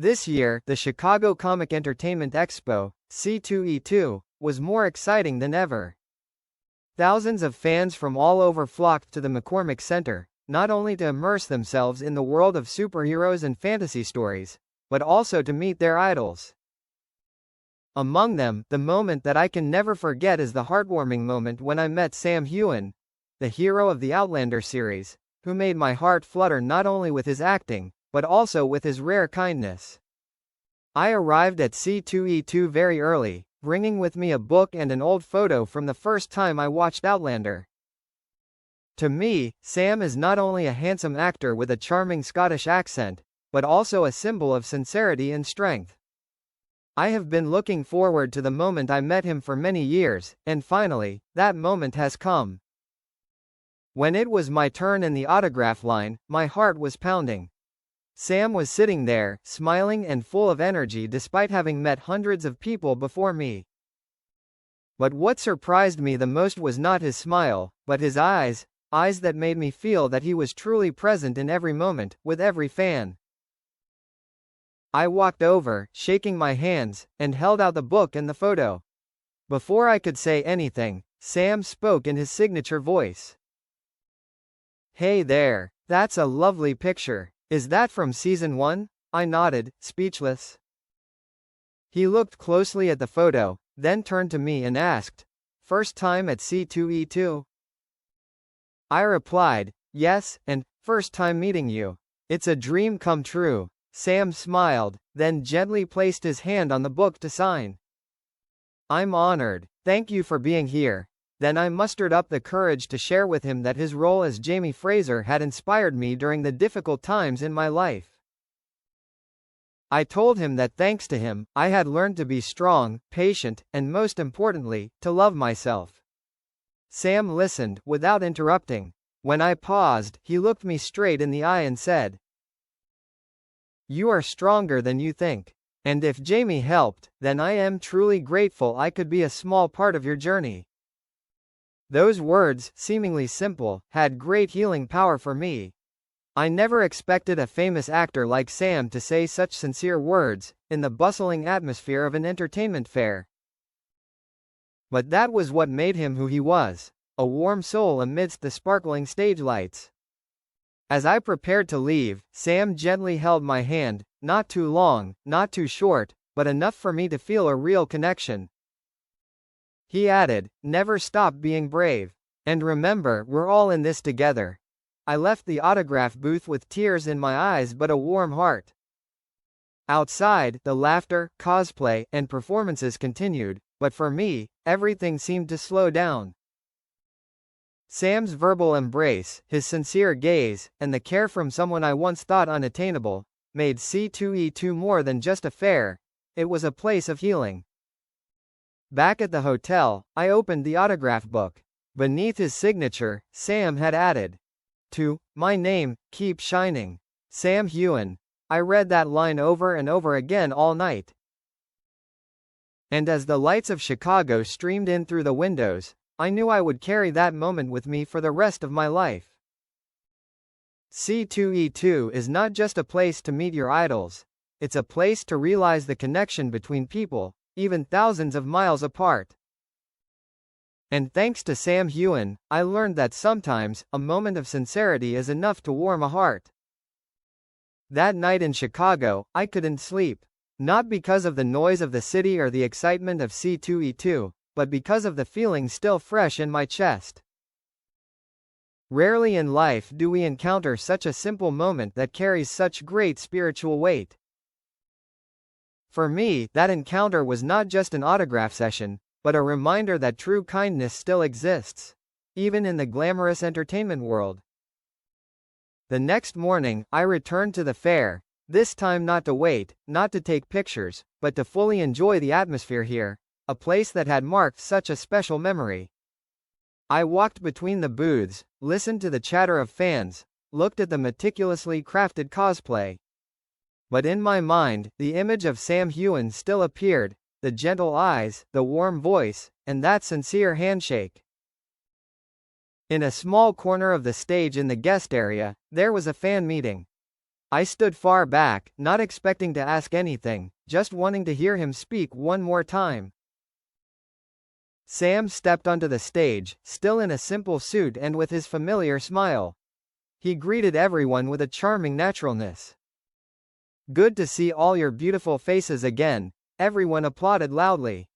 This year, the Chicago Comic Entertainment Expo, C2E2, was more exciting than ever. Thousands of fans from all over flocked to the McCormick Center, not only to immerse themselves in the world of superheroes and fantasy stories, but also to meet their idols. Among them, the moment that I can never forget is the heartwarming moment when I met Sam Heughan, the hero of the Outlander series, who made my heart flutter not only with his acting, but also with his rare kindness. I arrived at C2E2 very early, bringing with me a book and an old photo from the first time I watched Outlander. To me, Sam is not only a handsome actor with a charming Scottish accent, but also a symbol of sincerity and strength. I have been looking forward to the moment I met him for many years, and finally, that moment has come. When it was my turn in the autograph line, my heart was pounding. Sam was sitting there, smiling and full of energy despite having met hundreds of people before me. But what surprised me the most was not his smile, but his eyes that made me feel that he was truly present in every moment, with every fan. I walked over, shaking my hands, and held out the book and the photo. Before I could say anything, Sam spoke in his signature voice. "Hey there, that's a lovely picture. Is that from season 1? I nodded, speechless. He looked closely at the photo, then turned to me and asked, "First time at C2E2? I replied, "Yes, and first time meeting you. It's a dream come true." Sam smiled, then gently placed his hand on the book to sign. "I'm honored. Thank you for being here." Then I mustered up the courage to share with him that his role as Jamie Fraser had inspired me during the difficult times in my life. I told him that thanks to him, I had learned to be strong, patient, and most importantly, to love myself. Sam listened, without interrupting. When I paused, he looked me straight in the eye and said, "You are stronger than you think. And if Jamie helped, then I am truly grateful I could be a small part of your journey." Those words, seemingly simple, had great healing power for me. I never expected a famous actor like Sam to say such sincere words, in the bustling atmosphere of an entertainment fair. But that was what made him who he was, a warm soul amidst the sparkling stage lights. As I prepared to leave, Sam gently held my hand, not too long, not too short, but enough for me to feel a real connection. He added, "Never stop being brave. And remember, we're all in this together." I left the autograph booth with tears in my eyes but a warm heart. Outside, the laughter, cosplay, and performances continued, but for me, everything seemed to slow down. Sam's verbal embrace, his sincere gaze, and the care from someone I once thought unattainable, made C2E2 more than just a fair. It was a place of healing. Back at the hotel, I opened the autograph book. Beneath his signature, Sam had added, "To my name, keep shining. Sam Heughan." I read that line over and over again all night. And as the lights of Chicago streamed in through the windows, I knew I would carry that moment with me for the rest of my life. C2E2 is not just a place to meet your idols. It's a place to realize the connection between people, even thousands of miles apart. And thanks to Sam Heughan, I learned that sometimes, a moment of sincerity is enough to warm a heart. That night in Chicago, I couldn't sleep. Not because of the noise of the city or the excitement of C2E2, but because of the feeling still fresh in my chest. Rarely in life do we encounter such a simple moment that carries such great spiritual weight. For me, that encounter was not just an autograph session, but a reminder that true kindness still exists, even in the glamorous entertainment world. The next morning, I returned to the fair, this time not to wait, not to take pictures, but to fully enjoy the atmosphere here, a place that had marked such a special memory. I walked between the booths, listened to the chatter of fans, looked at the meticulously crafted cosplay. But in my mind, the image of Sam Heughan still appeared, the gentle eyes, the warm voice, and that sincere handshake. In a small corner of the stage in the guest area, there was a fan meeting. I stood far back, not expecting to ask anything, just wanting to hear him speak one more time. Sam stepped onto the stage, still in a simple suit and with his familiar smile. He greeted everyone with a charming naturalness. "Good to see all your beautiful faces again," everyone applauded loudly.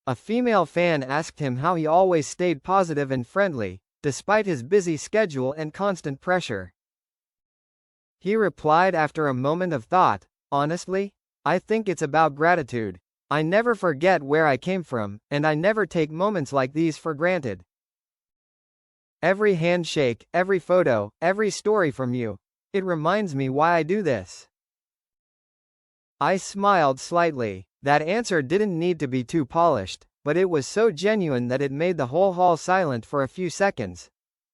A female fan asked him how he always stayed positive and friendly, despite his busy schedule and constant pressure. He replied after a moment of thought, "Honestly, I think it's about gratitude. I never forget where I came from, and I never take moments like these for granted. Every handshake, every photo, every story from you. It reminds me why I do this." I smiled slightly. That answer didn't need to be too polished, but it was so genuine that it made the whole hall silent for a few seconds,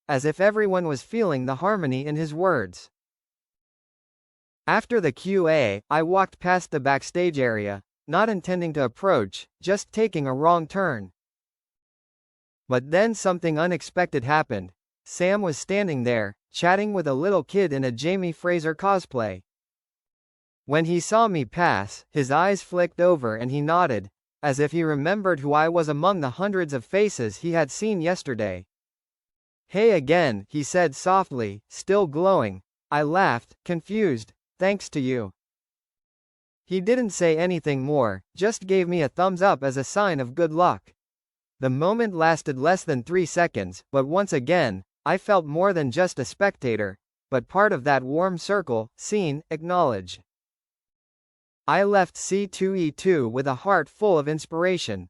as if everyone was feeling the harmony in his words. After the QA, I walked past the backstage area, not intending to approach, just taking a wrong turn. But then something unexpected happened. Sam was standing there, chatting with a little kid in a Jamie Fraser cosplay. When he saw me pass, his eyes flicked over and he nodded, as if he remembered who I was among the hundreds of faces he had seen yesterday. "Hey again," he said softly, still glowing. I laughed, confused. "Thanks to you." He didn't say anything more, just gave me a thumbs up as a sign of good luck. The moment lasted less than 3 seconds, but once again, I felt more than just a spectator, but part of that warm circle, seen, acknowledged. I left C2E2 with a heart full of inspiration.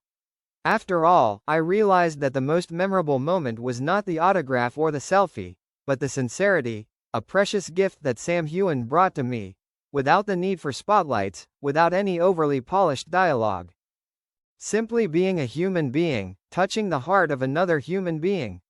After all, I realized that the most memorable moment was not the autograph or the selfie, but the sincerity, a precious gift that Sam Heughan brought to me, without the need for spotlights, without any overly polished dialogue. Simply being a human being, touching the heart of another human being.